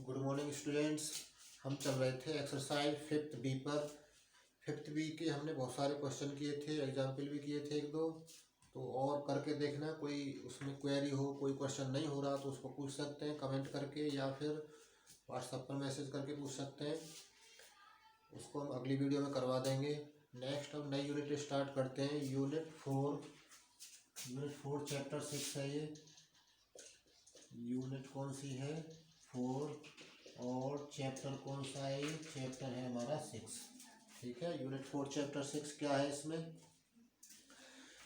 Good morning students. हम चल रहे थे एक्सरसाइज 5th बी पर। 5th बी के हमने बहुत सारे क्वेश्चन किए थे, एग्जाम्पल भी किए थे एक दो। तो और करके देखना, कोई उसमें क्वेरी हो, कोई क्वेश्चन नहीं हो रहा तो उसको पूछ सकते हैं कमेंट करके, या फिर व्हाट्सएप पर मैसेज करके पूछ सकते हैं। उसको हम अगली वीडियो में करवा देंगे। नेक्स्ट हम नई यूनिट स्टार्ट करते हैं। यूनिट 4 चैप्टर 6 है ये। यूनिट कौन सी है? 4। और चैप्टर कौन सा है? ये चैप्टर है हमारा 6। ठीक है, यूनिट 4 चैप्टर 6 क्या है इसमें?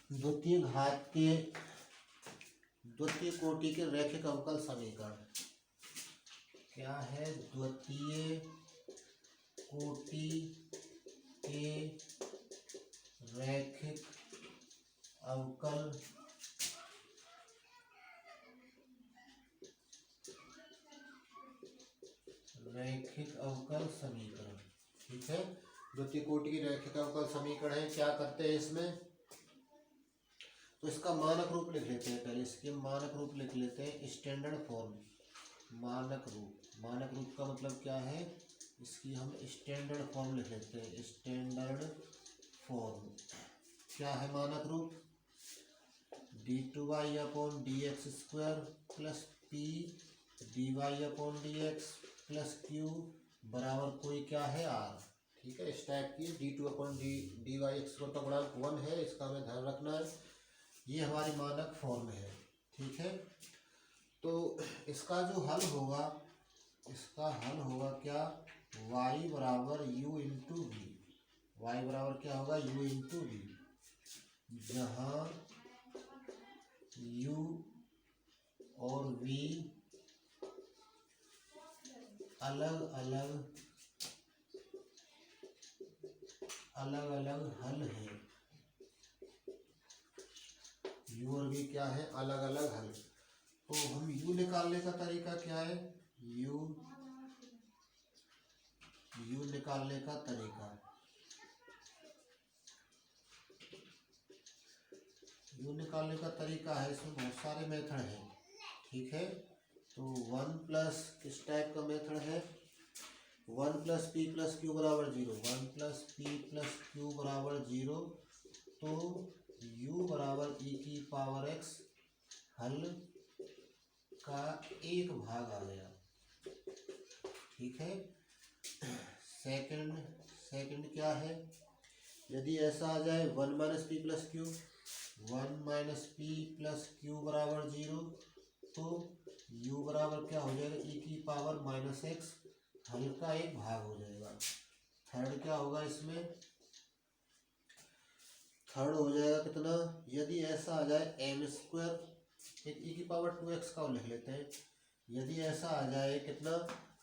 द्वितीय घात के द्वितीय कोटि के रैखिक अवकल समीकरण। क्या है? द्वितीय कोटि के रैखिक अवकल समीकरण। ठीक है, द्वितीय कोटि की रैखिक अवकल समीकरण है। क्या करते हैं इसमें? तो इसका मानक रूप लिख लेते हैं। पहले इसके मानक रूप लिख लेते हैं, स्टैंडर्ड फॉर्म। मानक रूप का मतलब क्या है? इसकी हम स्टैंडर्ड फॉर्म लिख लेते हैं। स्टैंडर्ड फॉर्म क्या है मानक रूप? d2y/dx² plus p dy/dx plus q बराबर कोई क्या है? r। ठीक है, इस टाइप की d2/dy का गुणांक 1 है, इसका हमें ध्यान रखना है। ये हमारी मानक फॉर्म है। ठीक है, तो इसका जो हल होगा, इसका हल होगा क्या? y बराबर u इंटू वी। वाई बराबर क्या होगा? u इंटू वी, जहाँ u और v अलग अलग हल है। u और v क्या है? अलग अलग हल। तो हम u निकालने का तरीका क्या है? u निकालने का तरीका, है इसमें बहुत सारे मेथड हैं। ठीक है, तो 1 प्लस किस टाइप का मेथड है? 1 प्लस पी प्लस क्यू बराबर 0। 1 प्लस पी प्लस क्यू बराबर 0। तो u बराबर e की पावर x हल का एक भाग आ गया। ठीक है, सेकंड क्या है? यदि ऐसा आ जाए 1 minus P plus Q, 1 minus P plus Q बराबर 0, तो u बराबर क्या हो जाएगा? e की पावर माइनस एक्स हल का एक भाग हो जाएगा। थर्ड क्या होगा इसमें? थर्ड हो जाएगा कितना? यदि ऐसा आ जाए m², एक e की पावर 2x का लिख लेते हैं। यदि ऐसा आ जाए कितना,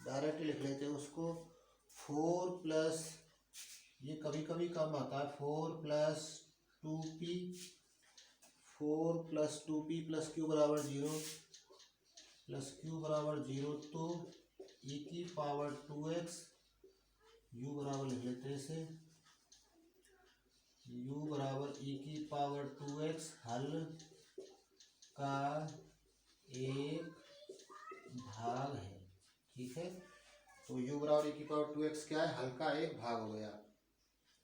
डायरेक्ट लिख लेते हैं उसको, 4 प्लस, ये कभी कभी कम आता है, 4 प्लस 2p प्लस q बराबर 0 प्लस q बराबर 0, तो e की पावर 2x, u बराबर लिख लेते हैं इसे, u बराबर e की पावर 2x हल का एक भाग है। ठीक है, तो u बराबर e की पावर 2x क्या है? हल का एक भाग हो गया।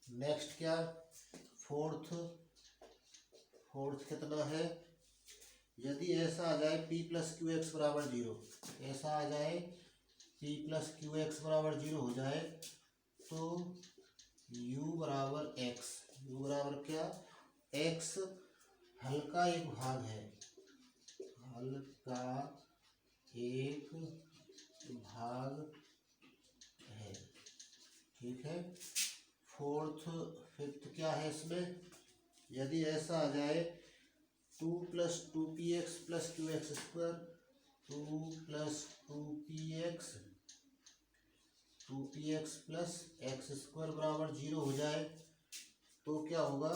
नेक्स्ट क्या? फोर्थ कितना है? यदि ऐसा आ जाए p प्लस क्यू एक्स बराबर 0, ऐसा आ जाए p प्लस क्यू एक्स बराबर 0 हो जाए, तो u बराबर x, u बराबर क्या? x हल का एक भाग है। हल का एक भाग है। ठीक है, फिफ्थ क्या है इसमें? यदि ऐसा आ जाए 2 plus 2px plus Q x square, 2 plus 2px plus x square बराबर 0 हो जाए, तो क्या होगा?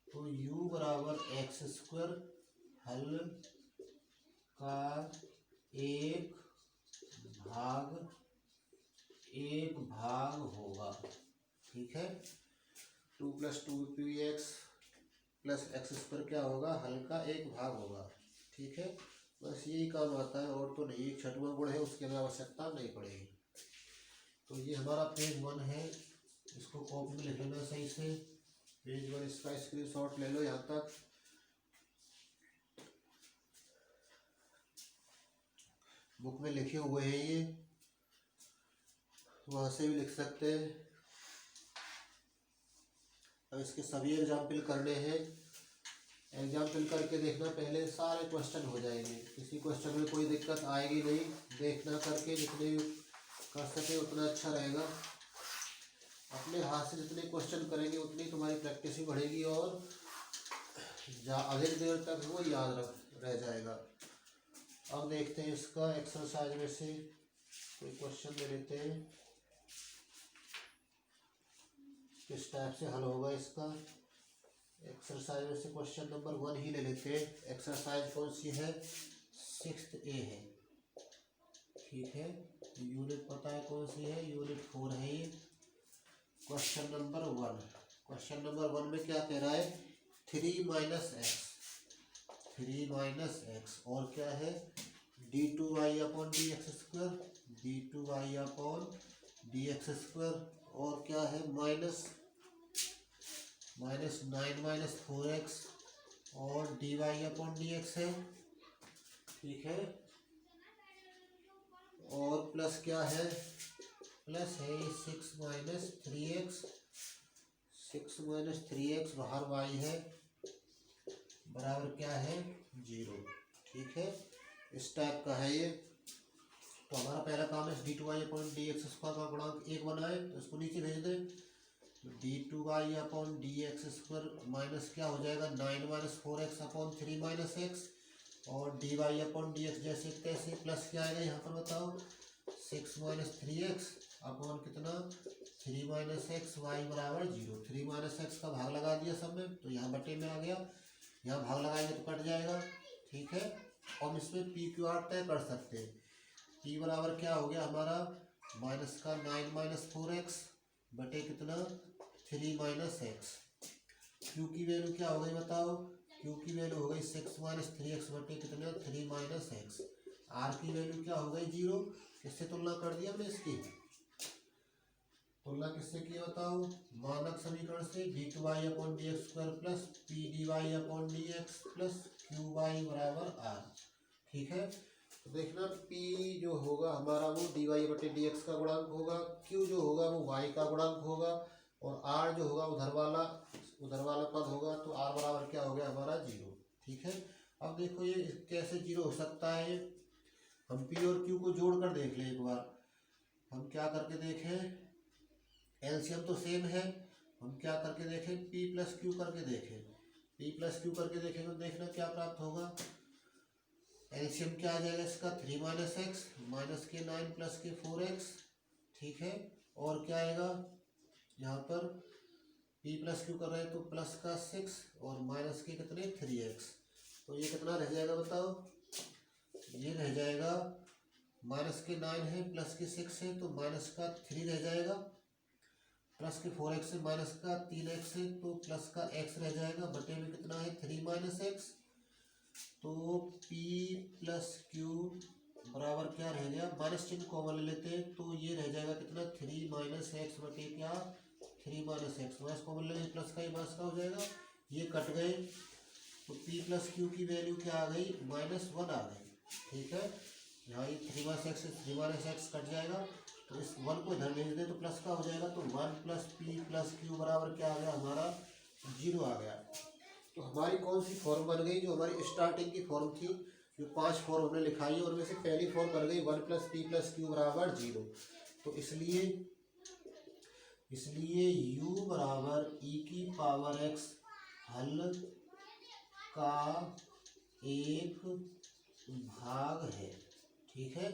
तो u बराबर x² हल का एक भाग होगा। ठीक है, 2 प्लस 2px प्लस x² क्या होगा? हल का एक भाग होगा। ठीक है, बस यही काम आता है और तो नहीं। एक छठवां गुण है, उसकी हमें आवश्यकता नहीं पड़ेगी। तो ये हमारा पेज 1 है, इसको कॉपी में लिख लेना सही से। पेज 1 इसका स्क्रीनशॉट ले लो यहाँ तक। बुक में लिखे हुए हैं ये, वहाँ से भी लिख सकते हैं। अब इसके सभी एग्जाम्पल करने हैं। एग्जाम्पल करके देखना, पहले सारे क्वेश्चन हो जाएंगे, किसी क्वेश्चन में कोई दिक्कत आएगी नहीं। देखना करके जितने कर सके उतना अच्छा रहेगा। अपने हाथ से जितने क्वेश्चन करेंगे उतनी तुम्हारी प्रैक्टिस भी बढ़ेगी और अधिक देर तक वो याद रह जाएगा। अब देखते हैं इसका एक्सरसाइज में से कोई क्वेश्चन ले लेते हैं, किस टाइप से हल होगा इसका। एक्सरसाइज में से क्वेश्चन नंबर 1 ही ले लेते हैं। एक्सरसाइज कौन सी है? 6th A है, ठीक है। यूनिट पता है कौन सी है, यूनिट 4 है ये। क्वेश्चन नंबर 1, क्वेश्चन नंबर 1 में क्या कह रहा है? 3 माइनस एक्स और क्या है? d2y upon D x square, d2y upon D x square और क्या है? माइनस 9 माइनस 4x और dy अपॉन डी एक्स है, ठीक है। और प्लस क्या है? प्लस है 6 माइनस 3x, 6 माइनस 3x बाहर y है, बराबर क्या है? 0, ठीक है। इस टाइप का है ये। तो हमारा पहला काम है d2y upon D x square का गुणांक 1 बनाए, तो इसको नीचे भेज दें। तो d2y upon D x square minus क्या हो जाएगा? 9 minus 4x upon 3 minus x और dy अपॉन डी एक्स जैसे तैसे, प्लस क्या आएगा यहाँ पर बताओ? 6 माइनस 3x अपॉन कितना? 3 माइनस एक्स वाई बराबर 0। 3 माइनस एक्स का भाग लगा दिया सब में, तो यहाँ बटे में आ गया। यहाँ भाग लगाएंगे तो कट जाएगा, ठीक है। हम इसमें पी क्यू आर तय कर सकते हैं। पी बराबर क्या हो गया हमारा? माइनस का 9 माइनस 4x बटे कितना? 3 माइनस एक्स। क्यू की वैल्यू क्या हो गई बताओ? क्यू की वैल्यू हो गई 6 माइनस 3x बटे कितना? 3 माइनस एक्स। आर की वैल्यू क्या हो गई? 0। किससे तुलना कर दिया हमने इसकी? तुलना किससे की बताओ? मानक समीकरण से d2y upon D x square plus P D Y upon D x plus Q Y बराबर आर, ठीक है। तो देखना p जो होगा हमारा वो dy बटे डी एक्स का गुणांक होगा, q जो होगा वो y का गुणांक होगा और r जो होगा उधर वाला पद होगा। तो r बराबर क्या हो गया हमारा? 0, ठीक है। अब देखो ये कैसे 0 हो सकता है? हम p और q को जोड़ कर देख लें एक बार। हम क्या करके देखें? एलसीएम तो सेम है, हम क्या करके देखें? p प्लस क्यू करके देखें। p प्लस क्यू करके देखें तो देखना क्या प्राप्त होगा। एलसीएम क्या आ जाएगा इसका? 3 माइनस एक्स माइनस के 9 प्लस के 4x, ठीक है। और क्या आएगा यहाँ पर? p प्लस क्यू कर रहे हैं तो प्लस का 6 और माइनस के कितने? 3x। तो ये कितना रह जाएगा बताओ? ये रह जाएगा माइनस के 9 है प्लस के 6 है तो माइनस का 3 रह जाएगा, प्लस के 4x है माइनस का 3x है तो प्लस का x रह जाएगा, बटे में कितना है? 3 माइनस एक्स। तो p प्लस क्यू बराबर क्या रह गया? माइनस चिन्ह कॉमन ले लेते हैं तो ये रह जाएगा कितना? 3 माइनस एक्स बटे क्या? 3 माइनस एक्स। माइनस कॉमन ले लेंगे, प्लस का ही माइनस का हो जाएगा, ये कट गए। तो p प्लस क्यू की वैल्यू क्या आ गई? -1 आ गई, ठीक है। यहाँ ये 3 माइनस एक्स से 3 माइनस एक्स कट जाएगा, तो इस 1 को इधर भेज दे तो प्लस का हो जाएगा। तो 1 प्लस पी प्लस क्यू बराबर क्या आ गया हमारा? 0 आ गया। तो हमारी कौन सी फॉर्म बन गई? जो हमारी स्टार्टिंग की फॉर्म थी, जो 5 फॉर्म हमने लिखाई है उनमें से पहली फॉर्म बन गई 1 प्लस पी प्लस क्यू बराबर 0। तो इसलिए u बराबर e की पावर x हल का एक भाग है, ठीक है।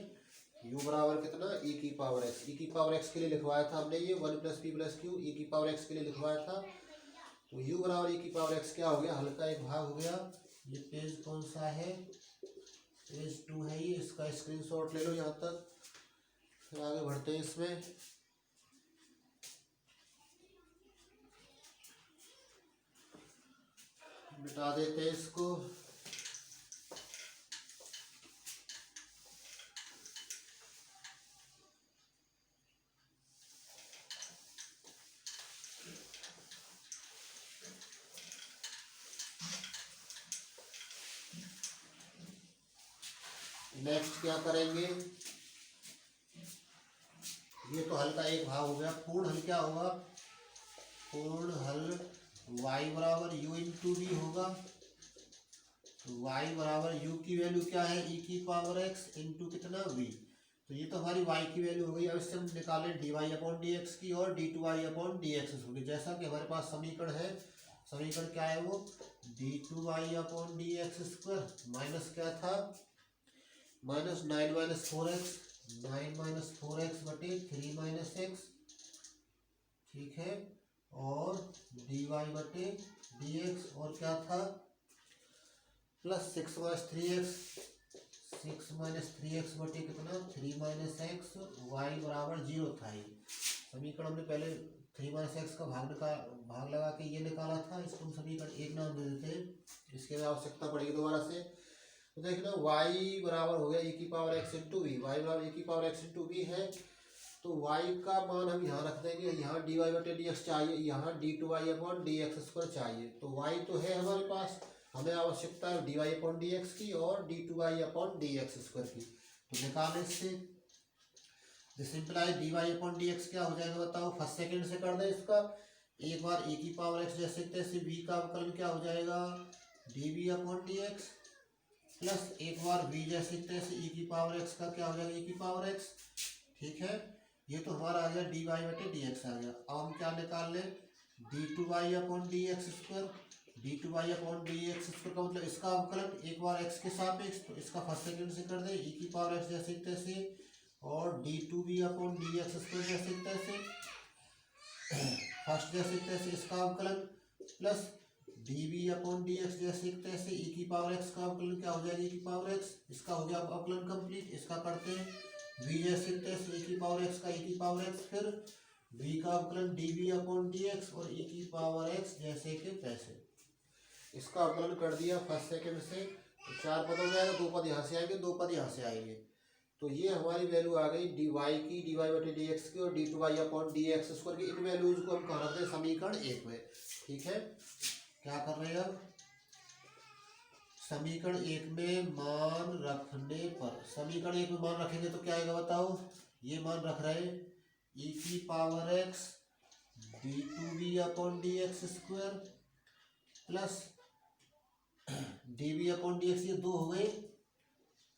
u बराबर कितना? e की पावर x। e की पावर x के लिए लिखवाया था हमने ये 1 plus P plus Q, e की पावर x के लिए लिखवाया था। तो u बराबर e की पावर x क्या हो गया? हल का एक भाग हो गया। ये पेज कौन सा है? पेज 2 है ये। इसका स्क्रीनशॉट ले लो यहाँ तक, फिर आगे बढ़ते हैं इसमें। मिटा देते हैं इसको। नेक्स्ट क्या करेंगे, ये तो हल का एक भाग हो गया। पूर्ण हल क्या होगा, पूर्ण हल y बराबर u इंटू वी होगा। तो y बराबर u की वैल्यू क्या है, e की पावर x इंटू कितना v। तो ये तो हमारी y की वैल्यू हो गई। अब इससे हम निकालें dy अपॉन डी एक्स की और D two Y upon D X होगी। जैसा कि हमारे पास समीकरण है, समीकरण क्या है वो, D two Y upon D x square minus क्या था, minus 9 minus 4x, 9 minus 4x बटे 3 माइनस एक्स, ठीक है, और डी वाई बटे डी एक्स, और क्या था plus 6 minus 3x, 6 minus 3x बटे कितना 3 माइनस एक्स, वाई बराबर 0 था। ये समीकरण हमने पहले 3 माइनस एक्स का भाग लगा के ये निकाला था। इसको हम समीकरण एक नाम दे देते हैं, इसके लिए आवश्यकता पड़ेगी दोबारा से। तो देखना y बराबर हो गया e की power x into V, Y बराबर e की पावर x इंटू वी है। तो y का मान हम यहाँ रख देंगे, यहाँ डी वाई बटे डी एक्स चाहिए, यहाँ D two Y upon D x square चाहिए। तो y तो है हमारे पास, हमें आवश्यकता है D Y upon D X की और D two Y upon D x square की। तो निकालने से this implies D Y upon D X क्या हो जाएगा बताओ, फर्स्ट सेकंड से कर दें इसका। एक बार e की पावर x जैसे तैसे v का अवकलन क्या हो जाएगा, D we upon D x, plus एक बार v जैसे तैसे e की पावर x का क्या हो जाएगा, e की पावर x, ठीक है। ये तो हमारा आ गया डी वाई बटे डी एक्स आ गया। अब हम क्या निकाल लें, D two Y upon D x square, D two Y upon D x square का मतलब इसका अवकलन एक बार x के सापेक्ष, तो इसका फर्स्ट सेकंड से कर दें, e की पावर x जैसे तैसे, और D two we upon D x square जैसे तैसे, फर्स्ट जैसे तैसे इसका अवकलन, plus D we upon D X जैसे तैसे e की पावर x का अवकलन क्या हो जाएगा, e की पावर x, इसका हो गया अवकलन कंप्लीट। इसका करते हैं v जैसे तैसे e की पावर x का e की पावर x, फिर v का अवकलन D we upon D X और e की पावर x जैसे के तैसे। इसका अवकलन कर दिया फर्स्ट सेकंड से, तो 4 पद हो जाएगा, 2 पद यहाँ से आएंगे, 2 पद यहाँ से आएंगे। तो ये हमारी वैल्यू आ गई डी वाई की, डी वाई बटे डी एक्स की और D two Y upon D x square की। इन वैल्यूज को हम कहाँ रखते हैं, समीकरण एक में, ठीक है। क्या कर रहे हैं अब, समीकरण एक में मान रखने पर, समीकरण एक में मान रखेंगे तो क्या आएगा बताओ, ये मान रख रहे हैं e की power x d two we upon D x square plus D we upon D x, ये 2 हो गए,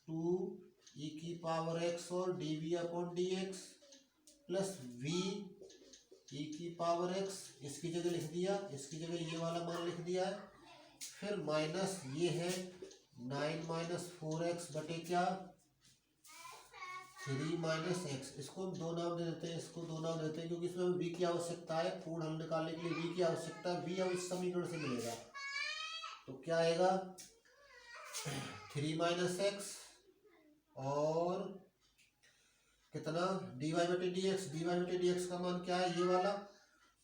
2 e की पावर x और d we upon D x plus v e की पावर x, इसकी जगह लिख दिया, इसकी जगह ये वाला मान लिख दिया है। फिर माइनस ये है 9 माइनस 4x बटे क्या 3 माइनस एक्स, इसको हम 2 नाम दे देते हैं, इसको 2 नाम देते हैं क्योंकि इसमें v की आवश्यकता है, पूर्ण हल निकालने के लिए v की आवश्यकता है। v अब इस समीकरण से मिलेगा तो क्या आएगा 3 माइनस एक्स और कितना डी वाई बटे डी एक्स, डी वाई बटे डी एक्स का मान क्या है, ये वाला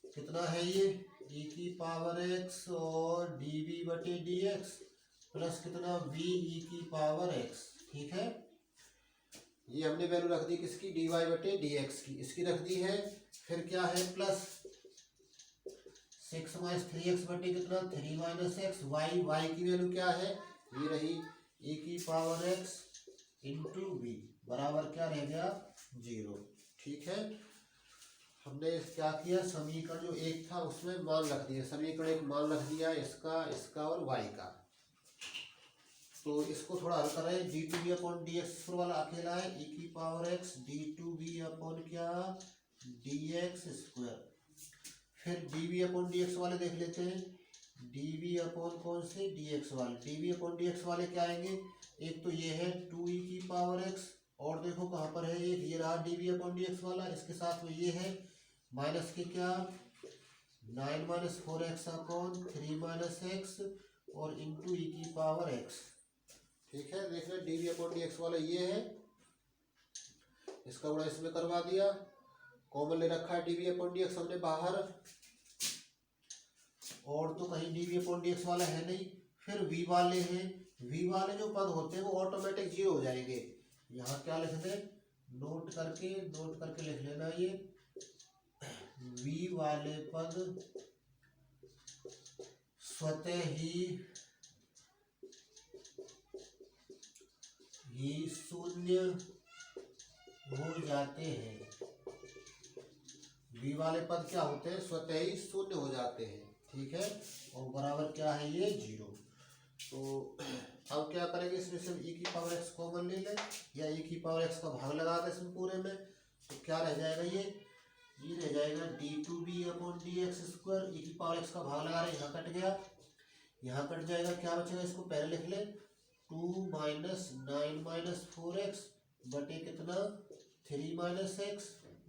कितना है, ये e की पावर x और डी वी बटे डी एक्स प्लस कितना v e की पावर x, ठीक है। ये हमने वैल्यू रख दी किसकी, डी वाई बटे डी एक्स की, इसकी रख दी है। फिर क्या है प्लस 6 माइनस 3x बटे कितना 3 माइनस एक्स, वाई, वाई की वैल्यू क्या है, ये रही e की पावर x इंटू वी बराबर क्या रह गया 0, ठीक है। हमने क्या किया, समीकरण जो एक था उसमें मान रख दिया, समीकरण एक मान रख दिया इसका, इसका और y का। तो इसको थोड़ा हल कर रहे हैं, d two we upon D x वाला अकेला है, e की power x d two we upon क्या डी एक्स स्क्वायर, फिर d we upon D x वाले देख लेते हैं, डी वी अपॉन कौन से डी एक्स वाले, d we upon D x वाले क्या आएंगे, एक तो ये है 2e की पावर x, और देखो कहाँ पर है एक, ये रहा d we upon D x वाला, इसके साथ में ये है माइनस के क्या 9 minus 4x upon 3 minus x और इंटू ई की पावर x, ठीक है। देख रहे d we upon D x वाला ये है, इसका बड़ा इसमें करवा दिया, कॉमन ले रखा है d we upon D x हमने बाहर, और तो कहीं d we upon D x वाला है नहीं। फिर v वाले हैं, v वाले जो पद होते हैं वो ऑटोमेटिक 0 हो जाएंगे। यहाँ क्या लिख दे, नोट करके लिख लेना, ये v वाले पद स्वतः ही ही शून्य हो जाते हैं। बी वाले पद क्या होते हैं, स्वतः ही शून्य हो जाते हैं, ठीक है। और बराबर क्या है ये 0। तो अब क्या करेंगे, इसमें से e की पावर x कॉमन ले लें या e की पावर x का भाग लगा दें इसमें पूरे में, तो क्या रह जाएगा, ये रह जाएगा d2b अपॉन dx²। e की पावर x का भाग लगा रहे, यहाँ कट गया, यहाँ कट जाएगा, क्या बचेगा, इसको पहले लिख ले 2 - 9 - 4x बटे कितना 3 - x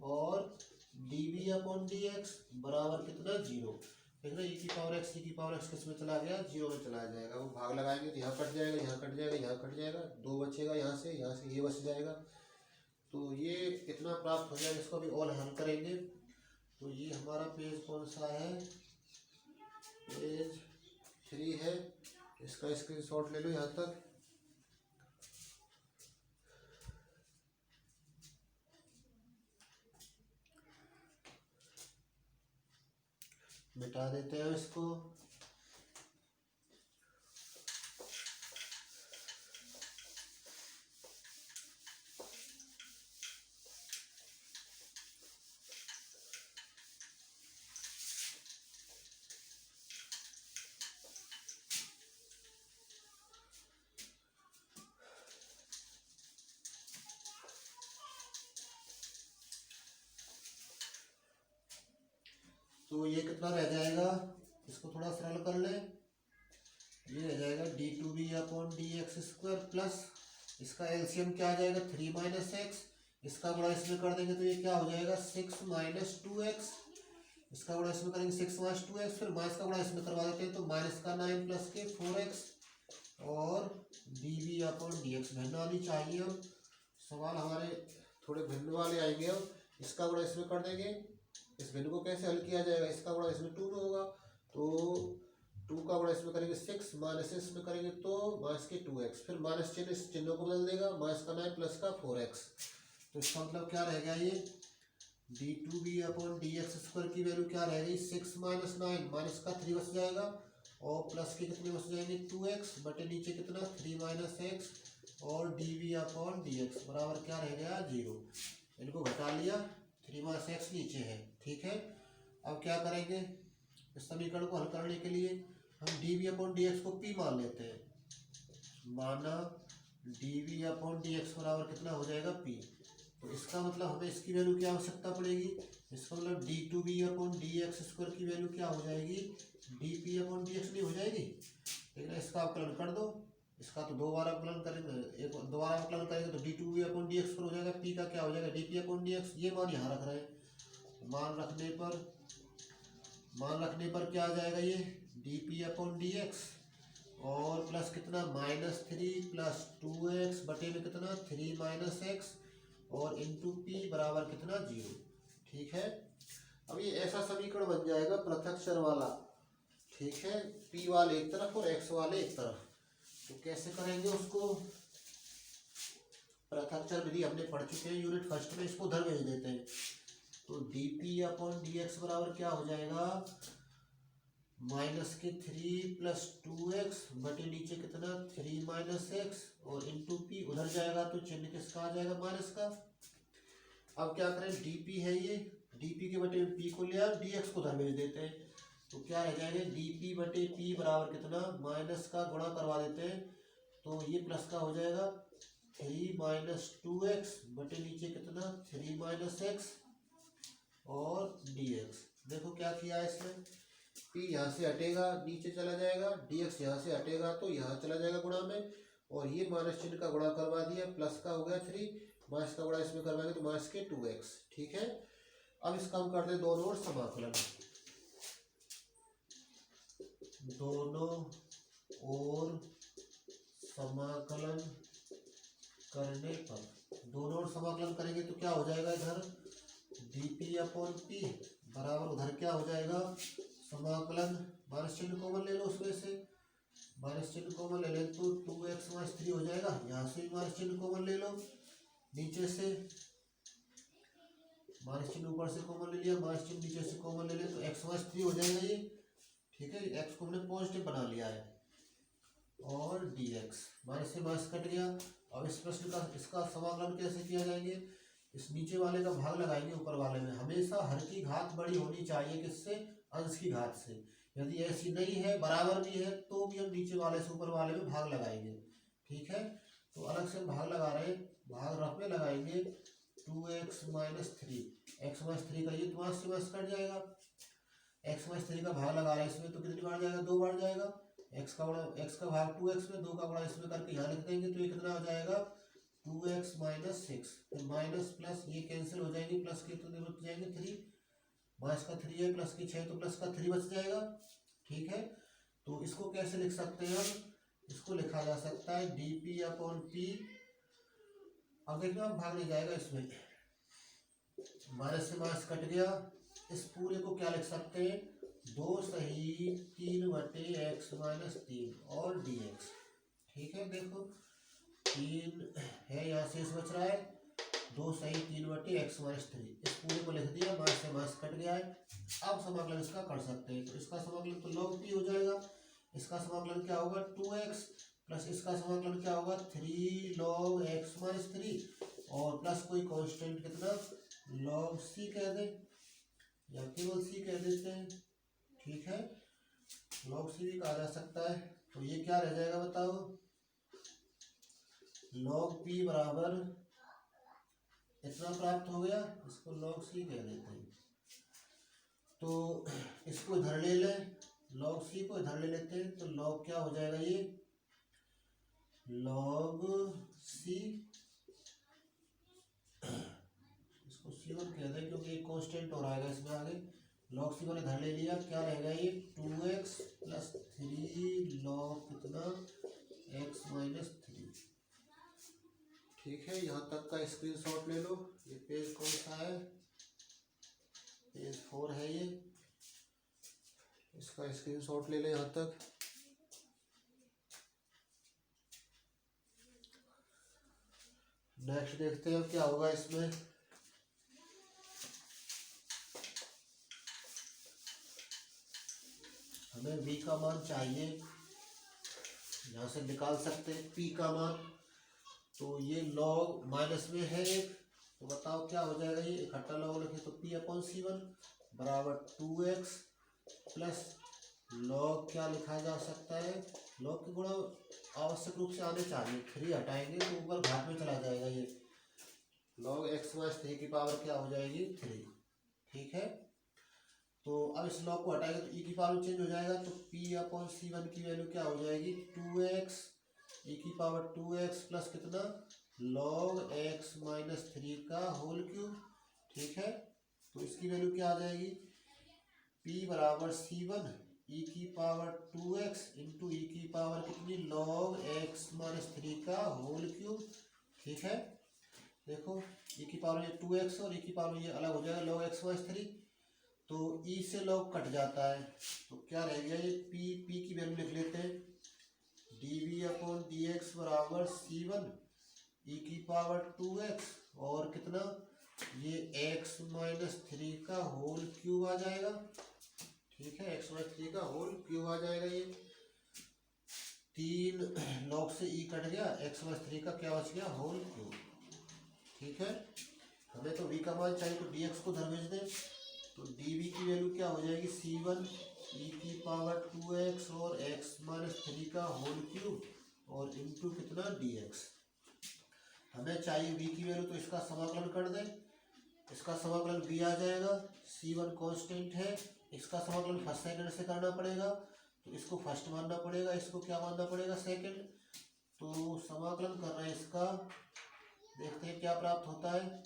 और db अपॉन dx बराबर कितना 0। देखना e की पावर x किस में चला गया, 0 में चला जाएगा। वो भाग लगाएंगे तो यहाँ कट जाएगा, यहाँ कट जाएगा, यहाँ कट जाएगा, 2 बचेगा, यहाँ से ये बच जाएगा। तो ये कितना प्राप्त हो जाएगा, इसको भी और हल करेंगे। तो ये हमारा पेज कौन सा है, पेज 3 है। इसका स्क्रीनशॉट ले लो यहाँ तक। मिटा देते हैं इसको। तो ये कितना रह जाएगा, इसको थोड़ा सरल कर ले, ये रह जाएगा d2b अपॉन dx² प्लस इसका एलसीएम क्या आ जाएगा 3 - x, इसका गुणा इसमें कर देंगे तो ये क्या हो जाएगा 6 - 2x, इसका गुणा इसमें करेंगे 6 - 2x, फिर माइनस का गुणा इसमें करवा देते हैं तो माइनस का 9 प्लस के 4x और dv अपॉन dx भिन्न आनी चाहिए। अब सवाल हमारे थोड़े भिन्न वाले आएंगे। अब इसका गुणा इसमें कर देंगे, इस भिन्न को कैसे हल किया जाएगा, इसका गुणा इसमें 2 में होगा तो 2 का गुणा इसमें करेंगे 6 माइनस इसमें करेंगे तो माइनस के 2x, फिर माइनस चिन्ह इस चिन्हों को बदल देगा, माइनस का 9 प्लस का 4x। तो इसका मतलब क्या रहेगा, ये d2b अपॉन dx² की वैल्यू क्या रहेगी 6 - 9 माइनस का 3 बच जाएगा और प्लस के कितने बच जाएंगे 2x बटे नीचे कितना 3 - x और dv अपॉन dx बराबर क्या रह गया 0। इनको घटा लिया, 3 - x नीचे है, ठीक है। अब क्या करेंगे, इस समीकरण को हल करने के लिए हम dv अपॉन dx को p मान लेते हैं। माना dv अपॉन dx बराबर कितना हो जाएगा p, तो इसका मतलब हमें इसकी वैल्यू क्या आवश्यकता पड़ेगी, इसका मतलब d2b अपॉन dx² की वैल्यू क्या हो जाएगी dp अपॉन dx नहीं हो जाएगी। लेकिन इसका अवकलन कर दो, इसका तो 2 बार अवकलन करेंगे, एक दोबारा अवकलन करेंगे तो d2b अपॉन dx हो जाएगा, p का क्या हो जाएगा dp अपॉन dx। ये मान यहाँ रख रहे हैं, मान रखने पर क्या आ जाएगा ये dp अपॉन dx और प्लस कितना -3 प्लस 2x बटे में कितना 3 - x और इंटू p बराबर कितना 0, ठीक है। अब ये ऐसा समीकरण बन जाएगा पृथक चर वाला, ठीक है, p वाले एक तरफ और x वाले एक तरफ। तो कैसे करेंगे उसको, पृथक चर विधि हमने पढ़ चुके हैं यूनिट फर्स्ट में, इसको उधर भेज देते हैं। तो dp अपॉन dx बराबर क्या हो जाएगा माइनस के 3 प्लस 2x बटे नीचे कितना 3 - x और इंटू p, उधर जाएगा तो चिन्ह किसका आ जाएगा माइनस का। अब क्या करें, dp है ये, dp के बटे p को ले आए, dx को उधर भेज देते हैं तो क्या रह जाएगा dp बटे p बराबर कितना माइनस का गुणा करवा देते हैं तो ये प्लस का हो जाएगा 3 - 2x बटे नीचे कितना 3 - x और dx। देखो क्या किया है इसमें, p यहाँ से हटेगा नीचे चला जाएगा, dx यहाँ से हटेगा तो यहाँ चला जाएगा गुणा में, और ये माइनस चिन्ह का गुणा करवा दिया, प्लस का हो गया 3, माइनस का गुणा इसमें करवाएंगे तो माइनस के 2x, ठीक है। अब इसका हम करते हैं दोनों ओर समाकलन, दोनों ओर समाकलन करने पर, दोनों ओर समाकलन करेंगे तो क्या हो जाएगा, इधर dp अपॉन p बराबर उधर क्या हो जाएगा समाकलन, माइनस चिन्ह कॉमन ले लो, उसमें से माइनस चिन्ह कॉमन ले लें तो 2x - 3 हो जाएगा, यहाँ से भी माइनस चिन्ह कॉमन ले लो, नीचे से माइनस चिन्ह ऊपर से कॉमन ले लिया, माइनस चिन्ह नीचे से कॉमन ले लें तो x - 3 हो जाएगा ये, ठीक है। x को हमने पॉजिटिव बना लिया है, और dx। माइनस से माइनस कट गया। अब इस प्रश्न का इसका समाकलन कैसे किया जाएंगे, इस नीचे वाले का भाग लगाएंगे ऊपर वाले में। हमेशा हर की घात बड़ी होनी चाहिए किससे, अंश की घात से। यदि ऐसी नहीं है, बराबर भी है, तो भी हम नीचे वाले से ऊपर वाले में भाग लगाएंगे। ठीक है, तो अलग से हम भाग लगा रहे हैं, भाग रफ में लगाएंगे 2x माइनस 3। एक्स माइनस 3 का ये तो माइनस से माइनस कट जाएगा। एक्स माइनस 3 का भाग लगा रहे हैं इसमें, तो कितनी बार जाएगा, 2 बार जाएगा। एक्स का भाग 2x में, 2 का गुणा इसमें करके यहाँ लिख देंगे, तो ये कितना हो जाएगा 2x माइनस 6। फिर माइनस प्लस ये कैंसिल हो जाएंगे, प्लस के तो बच जाएंगे 3, माइनस का 3 है, प्लस की 6 तो प्लस का 3 बच जाएगा। ठीक है, तो इसको कैसे लिख सकते हैं हम, इसको लिखा जा सकता है dp अपॉन p। अब देखना अब भाग नहीं जाएगा इसमें, माइनस से माइनस कट गया। इस पूरे को क्या लिख सकते हैं, 2 सही 3 बटे एक्स माइनस 3 और dx। ठीक है, देखो 3 है, यहाँ शेष बच रहा है 2 सही 3 बटे एक्स माइनस 3। इस पूरे को लिख दिया, माइनस से माइनस कट गया है। अब समाकलन इसका कर सकते हैं, तो इसका समाकलन तो log p हो जाएगा। इसका समाकलन क्या होगा 2x, प्लस इसका समाकलन क्या होगा 3 log x माइनस 3, और प्लस कोई कांस्टेंट कितना log c कह दें, या केवल c कह देते हैं। ठीक है, log c भी कहा जा सकता है। तो ये क्या रह जाएगा बताओ, log p बराबर इतना प्राप्त हो गया, इसको log c कह देते हैं। तो इसको इधर ले लें, log c को इधर ले लेते हैं, तो log क्या हो जाएगा, ये log c, इसको c1 कह दें क्योंकि एक कांस्टेंट हो रहा है इसमें आगे। log c1 इधर ले लिया, क्या रहेगा ये 2x प्लस 3 log कितना x माइनस 3। ठीक है, यहाँ तक का स्क्रीनशॉट ले लो। ये पेज कौन सा है, पेज 4 है ये, इसका स्क्रीनशॉट ले ले यहाँ तक। नेक्स्ट देखते हैं क्या होगा इसमें। हमें v का मान चाहिए, यहाँ से निकाल सकते हैं p का मान। तो ये log माइनस में है एक, तो बताओ क्या हो जाएगा, ये इकट्ठा log लिखे तो p अपॉन c1 बराबर 2x प्लस log क्या लिखा जा सकता है, log के गुणा आवश्यक रूप से आने चाहिए, 3 हटाएंगे तो ऊपर घात में चला जाएगा, ये log x माइनस 3 की पावर क्या हो जाएगी 3। ठीक है, तो अब इस log को हटाएंगे तो e की पावर चेंज हो जाएगा, तो p अपॉन c1 की वैल्यू क्या हो जाएगी 2x e की पावर 2x प्लस कितना log x माइनस 3 का होल क्यूब। ठीक है, तो इसकी वैल्यू क्या आ जाएगी, p बराबर c1 e की पावर 2x इंटू e की पावर कितनी log x माइनस 3 का होल क्यूब। ठीक है, देखो e की पावर ये 2x और e की पावर ये अलग हो जाएगा log x माइनस 3, तो e से log कट जाता है, तो क्या रह गया ये p की वैल्यू लिख लेते हैं, dv अपॉन dx बराबर c1 e की पावर 2x और कितना ये x माइनस 3 का होल क्यूब आ जाएगा। ठीक है, x माइनस 3 का होल क्यूब आ जाएगा। ये 3 log से e कट गया, x माइनस 3 का क्या बच गया होल क्यूब। ठीक है, हमें तो v का मान चाहिए, तो dx को धर भेज दें, तो dv की वैल्यू क्या हो जाएगी c1 e की पावर 2x और x माइनस 3 का होल क्यूब और इंटू कितना dx। हमें चाहिए v की वैल्यू, तो इसका समाकलन कर दें, इसका समाकलन v आ जाएगा, c1 कांस्टेंट है, इसका समाकलन फर्स्ट सेकंड से करना पड़ेगा, तो इसको फर्स्ट मानना पड़ेगा, इसको क्या मानना पड़ेगा सेकंड। तो समाकलन कर रहे हैं इसका, देखते हैं क्या प्राप्त होता है।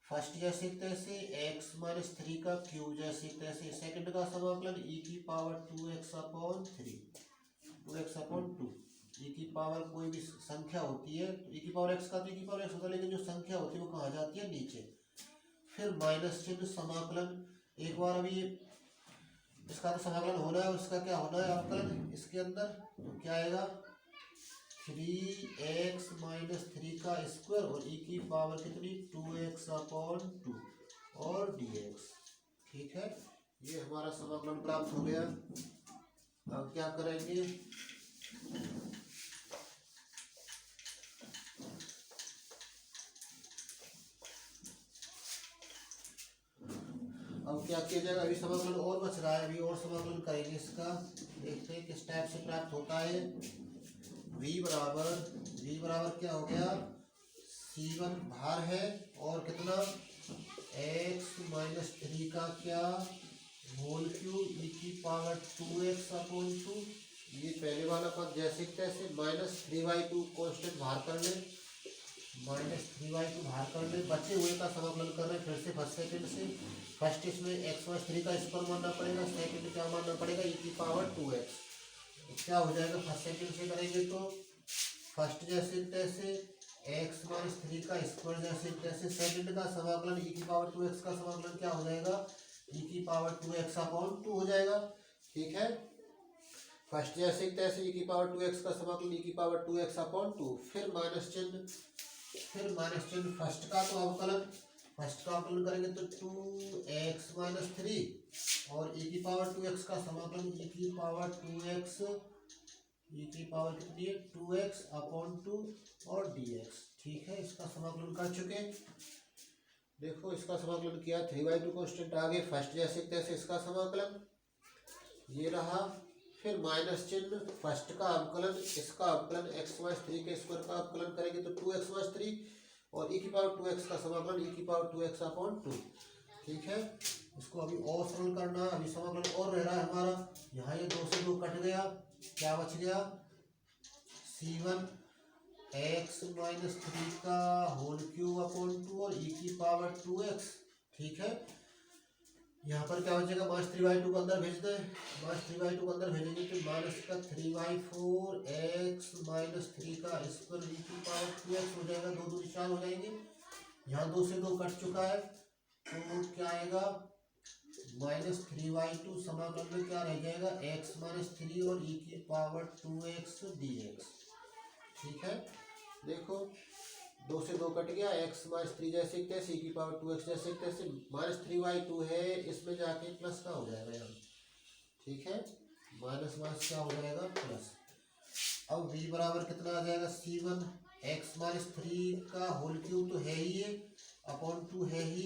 फर्स्ट जैसे तैसे x माइनस 3 का क्यूब जैसे तैसे, सेकंड का समाकलन e की power 2x upon 3, 2x upon 2। e की पावर कोई भी संख्या होती है तो e की पावर x का तो e की पावर x होता है, लेकिन जो संख्या होती है वो कहाँ जाती है नीचे। फिर माइनस चिन्ह समाकलन, एक बार अभी इसका तो समाकलन होना है और इसका क्या होना है अवकलन इसके अंदर, तो क्या आएगा 3x माइनस 3 का स्क्वायर और e की पावर कितनी 2x अपॉन 2 और dx। ठीक है, ये हमारा समाकलन प्राप्त हो गया। अब क्या करेंगे, अब क्या किया जाएगा, अभी समाकलन और बच रहा है, अभी और समाकलन करेंगे इसका, देखते हैं किस टाइप से प्राप्त होता है। v बराबर क्या हो गया, c1 भार है और कितना x माइनस 3 का क्या होल क्यूब e की पावर 2x/2। ये पहले वाला पद जैसे तैसे -3/2 कांस्टेंट बाहर कर ले, -3/2 बाहर कर ले, बचे हुए का समाकलन कर रहे हैं फिर से फर्स्ट सेकंड से। फर्स्ट इसमें x/3 का स्क्वायर मानना पड़ेगा, सेकंड क्या मानना पड़ेगा e की पावर 2x। क्या हो जाएगा, फर्स्ट सेकंड से करेंगे तो फर्स्ट जैसे तैसे x-3 का स्क्वायर जैसे तैसे, सेकंड का समाकलन e की पावर 2x का समाकलन क्या हो जाएगा, e की पावर 2x/2 हो जाएगा। ठीक है, फर्स्ट जैसे तैसे e की पावर 2x का समाकलन e की पावर 2x/2, फिर माइनस चिन्ह, फर्स्ट का तो अवकलन करेंगे तो 2x-3 और e की पावर 2x का समाकलन e की पावर 2x, e की पावर कितनी है 2x/2 और dx। ठीक है, इसका समाकलन कर चुके। देखो इसका समाकलन किया, 3/2 कांस्टेंट आगे, फर्स्ट जैसे तैसे इसका समाकलन ये रहा, फिर माइनस चिन्ह, फर्स्ट का अवकलन, इसका अवकलन x/3 के स्क्वायर का अवकलन करेंगे तो 2x/3 और e की पावर 2x का समाकलन e की पावर 2x/2। ठीक है, इसको अभी और सरल करना है, अभी समाकलन और रह रहा है हमारा। यहाँ ये 2 से 2 कट गया, क्या बच गया, c1 x-3 का होल क्यूब/2 और e की पावर 2x। ठीक है, यहाँ पर क्या बचेगा, -3/2 को अंदर भेज दे, -3/2 को अंदर भेजेंगे तो -3/4 x-3 का स्क्वायर e की पावर 2x हो जाएगा, 2 दूनी 4 हो जाएंगे। यहाँ 2 से 2 कट चुका है तो क्या आएगा, -3/2 समाकलन में क्या रह जाएगा, x-3 और e की पावर 2x dx। ठीक है, देखो 2 से 2 कट गया, x-3 जैसे तैसे e की पावर 2x जैसे तैसे, -3/2 है, इसमें जाके प्लस का हो जाएगा यहाँ। ठीक है, माइनस क्या हो जाएगा प्लस। अब v बराबर कितना आ जाएगा, c1 x-3 का होल क्यूब तो है ही ये, /2 है ही,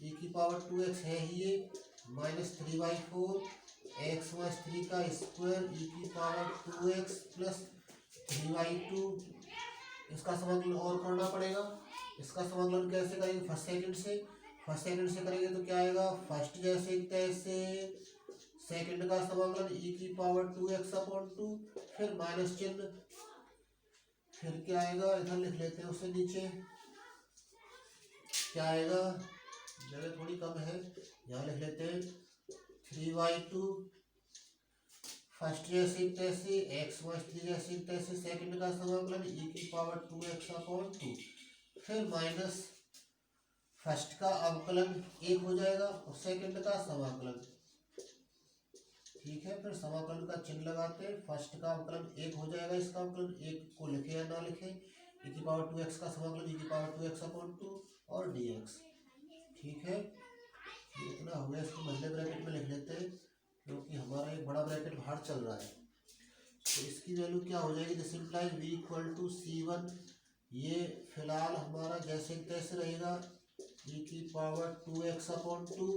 e की पावर 2x है ही ये, -3/4 x-3 का स्क्वायर e की पावर 2x प्लस 3/2। इसका समाकलन और करना पड़ेगा। इसका समाकलन कैसे करेंगे, फर्स्ट सेकंड से करेंगे तो क्या आएगा, फर्स्ट जैसे तैसे, सेकंड का समाकलन e की पावर 2x/2, फिर माइनस चिन्ह, फिर क्या आएगा, इधर लिख लेते हैं उसे नीचे, क्या आएगा, जगह थोड़ी कम है, यहाँ लिख लेते हैं 3/2, फर्स्ट जैसे तैसे x-3 जैसे तैसे, सेकंड का समाकलन e की पावर 2x/2, फिर माइनस फर्स्ट का अवकलन 1 हो जाएगा और सेकंड का समाकलन। ठीक है, फिर समाकलन का चिन्ह लगाते हैं, फर्स्ट का अवकलन 1 हो जाएगा, इसका अवकलन 1 को लिखे या ना लिखे, e की पावर 2x का समाकलन e की पावर 2x/2 और dx। ठीक है, इतना हो गया, इसको मध्य ब्रैकेट में लिख लेते हैं क्योंकि हमारा एक बड़ा ब्रैकेट बाहर चल रहा है। तो इसकी वैल्यू क्या हो जाएगी, दिस इम्प्लाइज v = c1, ये फिलहाल हमारा जैसे तैसे रहेगा, e की पावर 2x/2,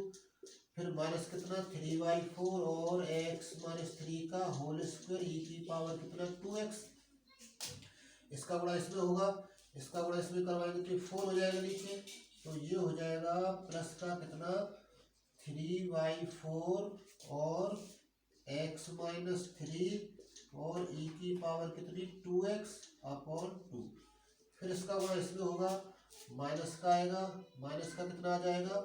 फिर माइनस कितना 3/4 और x-3 का होल स्क्वायर e की पावर कितना 2x। इसका गुणा इसमें होगा, इसका गुणा इसमें करवाएंगे तो 4 हो जाएगा नीचे, तो ये हो जाएगा प्लस का कितना 3/4 और x-3 और e की पावर कितनी 2x/2। फिर इसका गुणा इसमें होगा, माइनस का आएगा, माइनस का कितना आ जाएगा,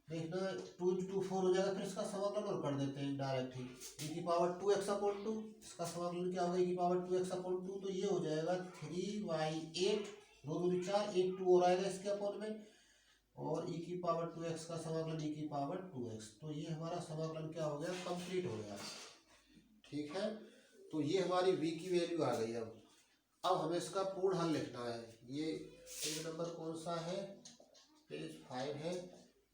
देखना 2 × 4 हो जाएगा। फिर इसका समाकलन और कर देते हैं डायरेक्ट ही, e की पावर 2x/2, इसका समाकलन क्या होगा, e की पावर 2x/2, तो ये हो जाएगा 3/8, 2 दूनी 4, 8 2 और आएगा इसके अपॉन में, और e की पावर 2x का समाकलन e की पावर 2x। तो ये हमारा समाकलन क्या हो गया, कंप्लीट हो गया। ठीक है, तो ये हमारी v की वैल्यू आ गई। अब हमें इसका पूर्ण हल लिखना है। ये पेज नंबर कौन सा है, पेज 5 है,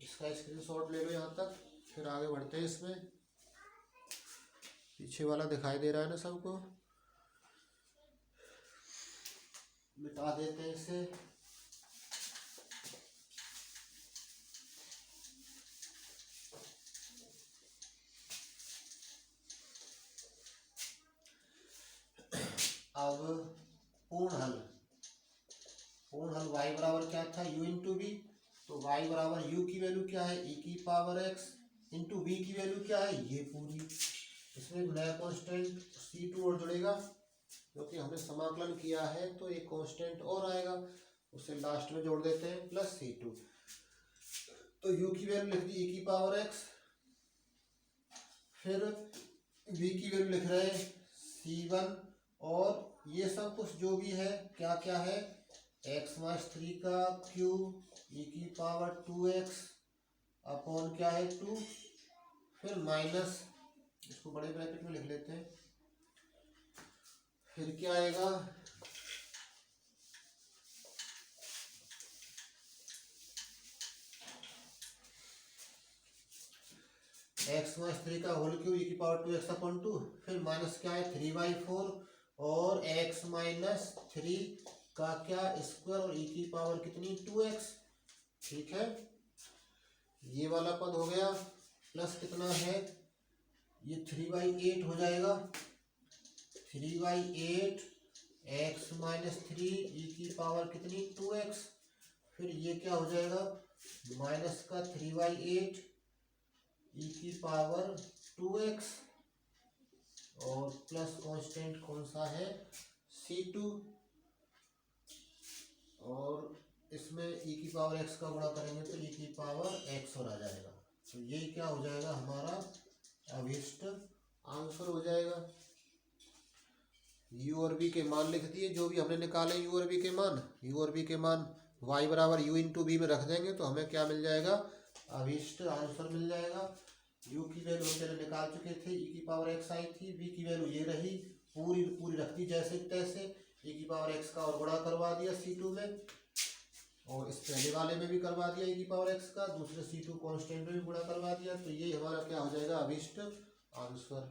इसका स्क्रीनशॉट ले लो यहाँ तक, फिर आगे बढ़ते हैं। इसमें पीछे वाला दिखाई दे रहा है ना सबको, मिटा देते हैं इसे। पूर्ण हल y बराबर क्या था u इंटू बी। तो y बराबर u की वैल्यू क्या है e की पावर x इंटू बी की वैल्यू क्या है ये पूरी। इसमें नया कांस्टेंट c2 और जुड़ेगा क्योंकि हमने समाकलन किया है तो एक कांस्टेंट और आएगा, उसे लास्ट में जोड़ देते हैं प्लस c2। तो u की वैल्यू लिख दी e की पावर x, फिर v की वैल्यू लिख रहे हैं c1 और ये सब कुछ जो भी है क्या क्या है x-3 का क्यूब e की पावर 2x अपॉन क्या है 2, फिर माइनस, इसको बड़े ब्रैकेट में लिख लेते हैं, फिर क्या आएगा x-3 का होल क्यूब e की पावर 2x अपॉन 2, फिर माइनस क्या है 3/4 और x-3 का क्या स्क्वायर और e की पावर कितनी 2x। ठीक है, ये वाला पद हो गया, प्लस कितना है ये 3/8 हो जाएगा, 3/8 x-3 e की पावर कितनी 2x, फिर ये क्या हो जाएगा माइनस का 3/8 e की पावर 2x और प्लस कांस्टेंट कौन सा है c2 और इसमें e की पावर x का गुणा करेंगे तो e की पावर x और आ जाएगा। तो ये क्या हो जाएगा हमारा अभिष्ट आंसर हो जाएगा। u और v के मान लिख दिए जो भी हमने निकाले u और v के मान, u और v के मान y बराबर u इंटू बी में रख देंगे तो हमें क्या मिल जाएगा अभिष्ट आंसर मिल जाएगा। u की वैल्यू हम पहले निकाल चुके थे e की पावर x आई थी, v की वैल्यू ये रही पूरी पूरी रख दी जैसे तैसे, e की पावर x का और गुणा करवा दिया c2 में और इस पहले वाले में भी करवा दिया e की पावर x का, दूसरे c2 कांस्टेंट में भी गुणा करवा दिया। तो ये हमारा क्या हो जाएगा अभिष्ट आंसर।